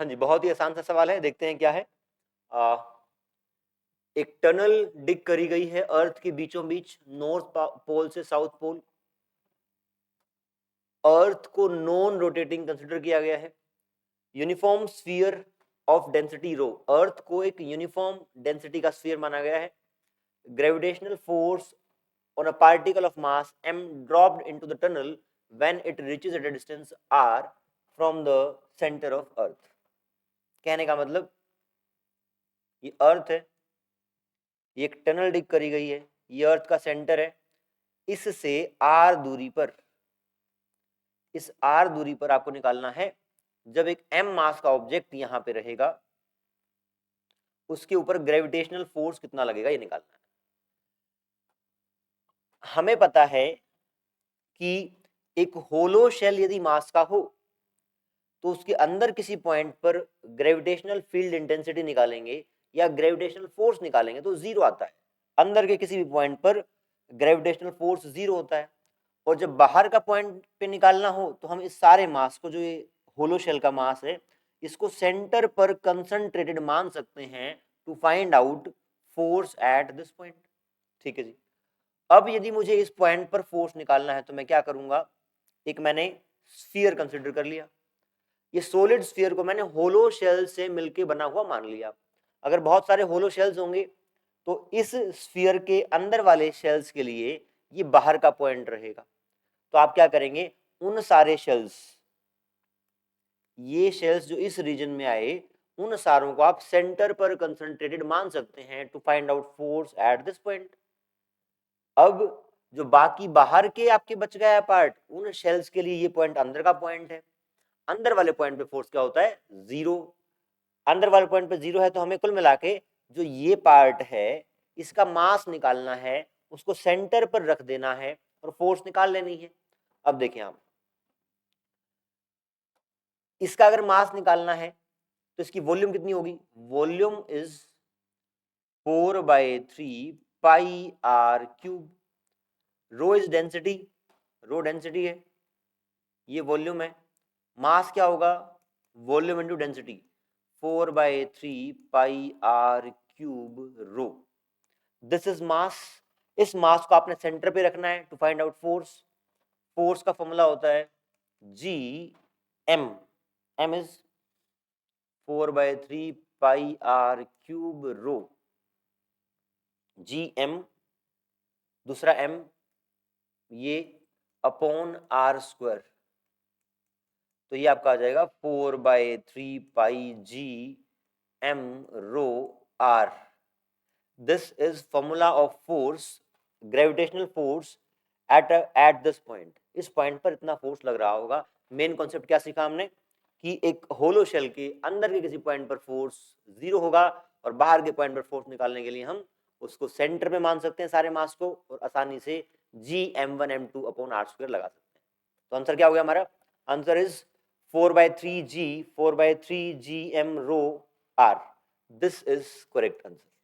हाँ जी, बहुत ही आसान सा सवाल है, देखते हैं क्या है। एक टनल डिग करी गई है अर्थ के बीचों बीच, नॉर्थ पोल से साउथ पोल। अर्थ को नॉन रोटेटिंग कंसिडर किया गया है। Uniform sphere of density rho, earth को एक यूनिफॉर्म डेंसिटी का स्फीयर माना गया है। Gravitational force on a particle of mass m dropped into the tunnel when it reaches at a distance r from the center of earth। कहने का मतलब ये अर्थ है, ये एक टनल डिग करी गई है, ये अर्थ का सेंटर है, इससे r दूरी पर, इस r दूरी पर आपको निकालना है जब एक m मास का ऑब्जेक्ट यहां पे रहेगा उसके ऊपर ग्रेविटेशनल फोर्स कितना लगेगा ये निकालना है। हमें पता है कि एक होलो शेल यदि मास का हो तो उसके अंदर किसी पॉइंट पर ग्रेविटेशनल फील्ड इंटेंसिटी निकालेंगे या ग्रेविटेशनल फोर्स निकालेंगे तो जीरो आता है। अंदर के किसी भी पॉइंट पर ग्रेविटेशनल फोर्स जीरो होता है, और जब बाहर का पॉइंट पे निकालना हो तो हम इस सारे मास को, जो ये होलो शेल का मास है, इसको सेंटर पर कंसंट्रेटेड मान सकते हैं to find out force at this point. ठीक है जी। अब यदि मुझे इस पॉइंट पर फोर्स निकालना है तो मैं क्या करूंगा, एक मैंने स्फीयर कंसिडर कर लिया, ये सॉलिड स्फीयर को मैंने होलो शेल से मिलके बना हुआ मान लिया। अगर बहुत सारे होलो शेल्स होंगे तो इस स्फीयर के अंदर वाले शेल्स के लिए ये बाहर का पॉइंट रहेगा। तो आप क्या करेंगे, उन सारे शेल्स, ये शेल्स जो इस रीजन में आए, उन सारों को आप सेंटर पर कंसंट्रेटेड मान सकते हैं to find out force at this point. अब जो बाकी बाहर के आपके बच गया पार्ट, उन शेल्स के लिए ये पॉइंट अंदर का पॉइंट है। अंदर वाले पॉइंट पे फोर्स क्या होता है, जीरो। अंदर वाले पॉइंट पे जीरो है तो हमें कुल मिला के जो ये पार्ट है इसका मास निकालना है, उसको सेंटर पर रख देना है और फोर्स निकाल लेनी है। अब देखें आप, इसका अगर मास निकालना है तो इसकी वॉल्यूम कितनी होगी, volume is 4/3 pi r cube. Rho is density, rho density है, ये वॉल्यूम है। मास क्या होगा, volume into density, 4/3 pi r cube rho. This is mass. इस मास को आपने सेंटर पे रखना है to find out force. Force का फॉर्मूला होता है G m, m is 4/3 pi r cube rho, G m, दूसरा एम ये अपॉन आर स्क्वायर, तो ये आपका आ जाएगा 4/3 pi G M rho R. This is formula of force, gravitational force at this point. इस पॉइंट पर इतना फोर्स लग रहा होगा। मेन कॉन्सेप्ट क्या सीखा हमने कि एक होलो शेल के अंदर के किसी पॉइंट पर फोर्स जीरो होगा और बाहर के पॉइंट पर फोर्स निकालने के लिए हम उसको सेंटर में मान सकते हैं सारे मास को, और आसानी से Gm1m2 अपॉन आर स्क्वायर लगा सकते हैं। तो आंसर क्या हो गया हमारा, answer is 4/3 G, 4/3 Gm rho R. This is correct answer.